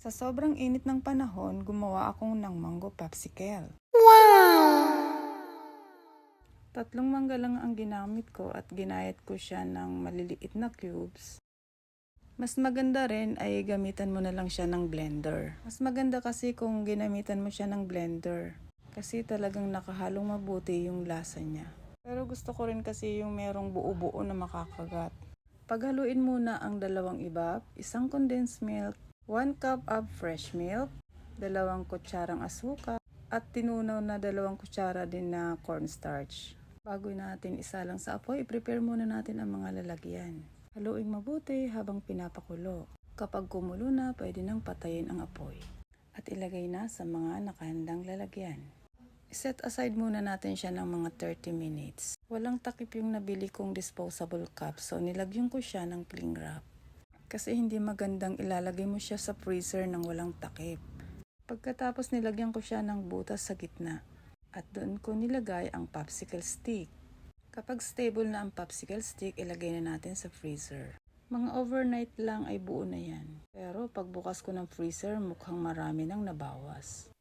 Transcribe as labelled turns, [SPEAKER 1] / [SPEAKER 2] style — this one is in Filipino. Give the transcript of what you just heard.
[SPEAKER 1] Sa sobrang init ng panahon, gumawa ako ng mango popsicle. Tatlong mangga lang ang ginamit ko at ginayat ko siya ng maliliit na cubes. Mas maganda rin ay gamitan mo na lang siya ng blender. Mas maganda kasi kung ginamitan mo siya ng blender. Kasi talagang nakahalong mabuti yung lasa niya. Pero gusto ko rin kasi yung merong buo-buo na makakagat. Paghaluin muna ang dalawang ibap, isang condensed milk, 1 cup of fresh milk, 2 kutsarang asukal, at tinunaw na 2 kutsara din na cornstarch. Bago natin isalang sa apoy, i-prepare muna natin ang mga lalagyan. Haluin mabuti habang pinapakulo. Kapag kumulo na, pwede nang patayin ang apoy. At ilagay na sa mga nakahandang lalagyan. I-set aside muna natin siya ng mga 30 minutes. Walang takip yung nabili kong disposable cup, so nilagyan ko siya ng cling wrap. Kasi hindi magandang ilalagay mo siya sa freezer nang walang takip. Pagkatapos nilagyan ko siya ng butas sa gitna. At doon ko nilagay ang popsicle stick. Kapag stable na ang popsicle stick, ilagay na natin sa freezer. Mga overnight lang ay buo na yan. Pero pagbukas ko ng freezer, mukhang marami nang nabawas.